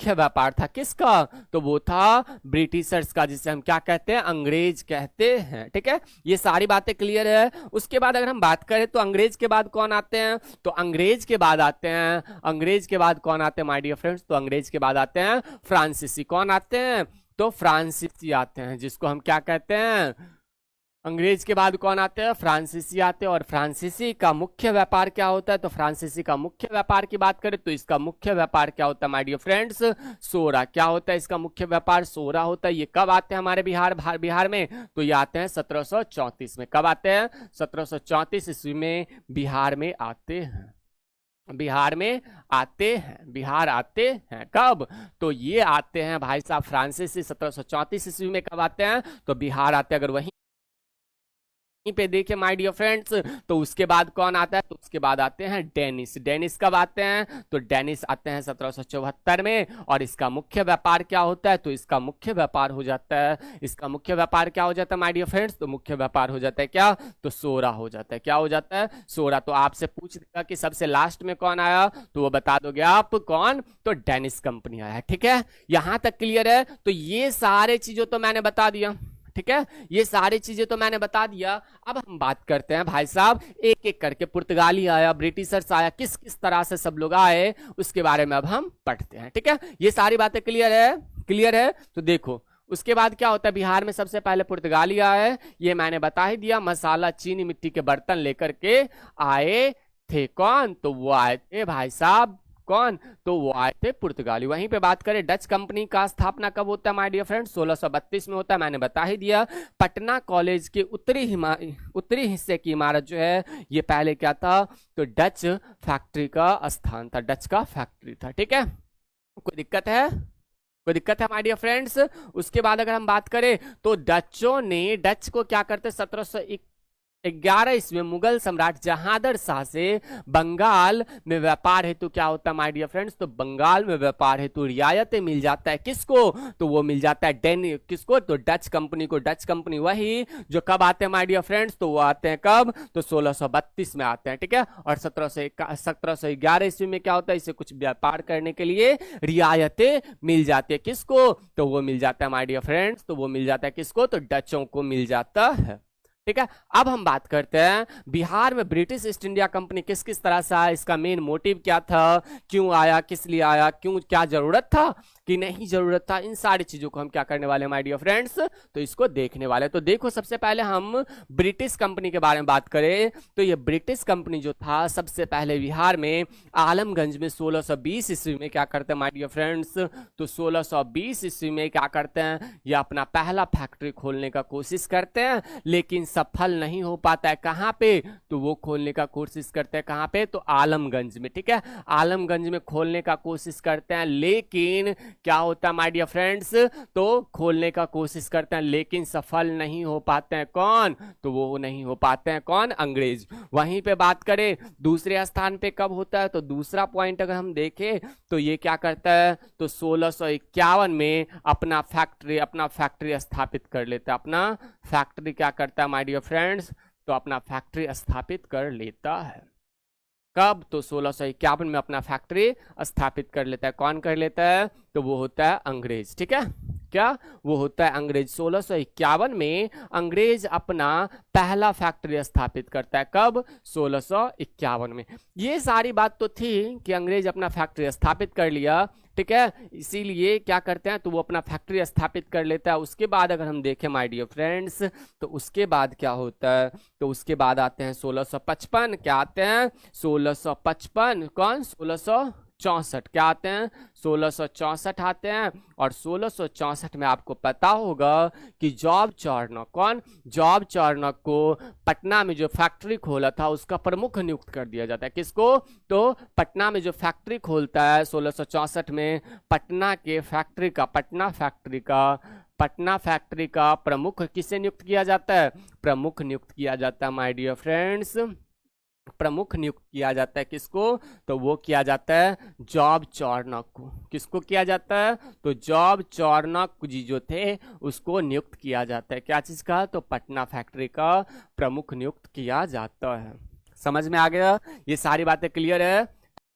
मुख्य व्यापार था किसका, तो वो था ब्रिटिशर्स का, जिसे हम क्या कहते हैं, अंग्रेज कहते हैं। ठीक है, ये सारी बातें क्लियर है। उसके बाद अगर हम बात करें तो अंग्रेज के बाद कौन आते हैं, तो अंग्रेज के बाद आते हैं, अंग्रेज के बाद कौन आते हैं माय डियर फ्रेंड्स, तो अंग्रेज के बाद आते हैं फ्रांसीसी। कौन आते हैं, तो फ्रांसीसी आते हैं, जिसको हम क्या कहते हैं, अंग्रेज के बाद कौन आते हैं, फ्रांसीसी आते हैं। और फ्रांसीसी का मुख्य व्यापार क्या होता है, तो फ्रांसीसी का मुख्य व्यापार की बात करें तो इसका मुख्य व्यापार क्या होता है माय डियर फ्रेंड्स, सोरा। क्या होता है इसका मुख्य व्यापार, सोरा होता है। ये कब आते हैं हमारे बिहार में, तो ये आते हैं 1734 में। कब आते हैं, 1734 ईस्वी में बिहार में आते हैं, बिहार में आते हैं, बिहार आते हैं। कब, तो ये आते हैं भाई साहब फ्रांसीसी 1734 ईस्वी में। कब आते हैं, तो बिहार आते हैं। अगर वहीं पे देखे माय डियर फ्रेंड्स, तो उसके बाद कौन आता है, तो उसके बाद आते हैं डेनिस। डेनिस कब आते हैं, तो डेनिस आते हैं 1774 में। और इसका मुख्य व्यापार क्या होता है, तो इसका मुख्य व्यापार हो जाता है, इसका मुख्य व्यापार क्या हो जाता है माय डियर फ्रेंड्स, तो मुख्य व्यापार हो जाता है क्या, तो सोरा हो जाता है। क्या हो जाता है, सोरा। तो आपसे पूछ देगा कि सबसे लास्ट में कौन आया, तो वो बता दोगे आप, कौन, तो डेनिस कंपनी आया। ठीक है, यहां तक क्लियर है। तो ये सारे चीजों तो मैंने बता दिया, ठीक है, ये सारी चीजें तो मैंने बता दिया। अब हम बात करते हैं भाई साहब, एक एक करके पुर्तगाली आया, ब्रिटिशर्स आया, किस किस तरह से सब लोग आए, उसके बारे में अब हम पढ़ते हैं। ठीक है, ये सारी बातें क्लियर है, क्लियर है। तो देखो उसके बाद क्या होता है, बिहार में सबसे पहले पुर्तगाली आए, ये मैंने बता ही दिया। मसाला, चीनी, मिट्टी के बर्तन लेकर के आए थे। कौन, तो वो आए थे भाई साहब, कौन, तो वो आए थे पुर्तगाली। वहीं पे बात करें डच कंपनी का स्थापना कब होता है माय डियर फ्रेंड्स, 1632 में होता है, मैंने बता ही दिया। पटना कॉलेज के उत्तरी हिस्से की इमारत जो है, ये पहले क्या था, तो डच फैक्ट्री का स्थान था, डच का फैक्ट्री था। ठीक है, कोई दिक्कत है, कोई दिक्कत है माय डियर फ्रेंड्स। उसके बाद अगर हम बात करें तो डचों ने, डच को क्या करते, 1711 ईस्वी में मुगल सम्राट जहांगीर शाह से बंगाल में व्यापार हेतु क्या होता है माय डियर फ्रेंड्स, तो बंगाल में व्यापार हेतु रियायतें मिल जाता है किसको, तो वो मिल जाता है किसको, तो डच कंपनी को। डच कंपनी वही जो कब आते हैं माय डियर फ्रेंड्स, तो वो आते हैं कब, तो 1632 में आते हैं। ठीक है, और 1711 ईस्वी में क्या होता है, इसे कुछ व्यापार करने के लिए रियायतें मिल जाती है किसको, तो वो मिल जाता है माय डियर फ्रेंड्स, तो वो मिल जाता है किसको, तो डचों को मिल जाता है। ठीक है, अब हम बात करते हैं बिहार में ब्रिटिश ईस्ट इंडिया कंपनी किस किस तरह से आया, इसका मेन मोटिव क्या था, क्यों आया, किस लिए आया, क्यों, क्या जरूरत था कि नहीं जरूरत था, इन सारी चीजों को हम क्या करने वाले हैं माय डियर फ्रेंड्स, तो इसको देखने वाले। तो देखो सबसे पहले हम ब्रिटिश कंपनी के बारे में बात करें तो ये ब्रिटिश कंपनी जो था सबसे पहले बिहार में आलमगंज में 1620 ईस्वी में क्या करते हैं माय डियर फ्रेंड्स, तो 1620 ईस्वी में क्या करते हैं, ये अपना पहला फैक्ट्री खोलने का कोशिश करते हैं, लेकिन सफल नहीं हो पाता है। कहां पे, तो वो खोलने का कोशिश करते हैं कहां पे, तो आलमगंज में। ठीक है, आलमगंज में खोलने का कोशिश करते हैं, लेकिन क्या होता है माय डियर फ्रेंड्स, तो खोलने का कोशिश करते हैं लेकिन सफल नहीं हो पाते हैं। कौन, तो वो नहीं हो पाते हैं, कौन, अंग्रेज। वहीं पे बात करें दूसरे स्थान पे कब होता है, तो दूसरा पॉइंट अगर हम देखें तो ये क्या करता है, तो 1651 में अपना फैक्ट्री स्थापित कर लेता है। अपना फैक्ट्री क्या करता है माय डियर फ्रेंड्स, तो अपना फैक्ट्री स्थापित कर लेता है। कब, तो 1651 में अपना फैक्ट्री स्थापित कर लेता है। कौन कर लेता है, तो वो होता है अंग्रेज। ठीक है, क्या, वो होता है अंग्रेज। 1651 में अंग्रेज अपना पहला फैक्ट्री स्थापित करता है। कब, 1651 में। ये सारी बात तो थी कि अंग्रेज अपना फैक्ट्री स्थापित कर लिया, ठीक है, इसीलिए क्या करते हैं, तो वो अपना फैक्ट्री स्थापित कर लेता है। उसके बाद अगर हम देखें माय डियर फ्रेंड्स, तो उसके बाद क्या होता है, तो उसके बाद आते हैं 1655। क्या आते हैं, 1655, कौन, 1664, क्या आते हैं, 1664 आते हैं। और 1664 में आपको पता होगा कि जॉब चार्नक, कौन, जॉब चार्नक को पटना में जो फैक्ट्री खोला था उसका प्रमुख नियुक्त कर दिया जाता है। किसको, तो पटना में जो फैक्ट्री खोलता है 1664 में, पटना फैक्ट्री का प्रमुख किसे नियुक्त किया जाता है, प्रमुख नियुक्त किया जाता है माय डियर फ्रेंड्स, प्रमुख नियुक्त किया जाता है। किसको, तो वो किया जाता है जॉब चार्नक को। किसको किया जाता है, तो जॉब चार्नक जी जो थे उसको नियुक्त किया जाता है। क्या चीज का, तो पटना फैक्ट्री का प्रमुख नियुक्त किया जाता है। समझ में आ गया, ये सारी बातें क्लियर है।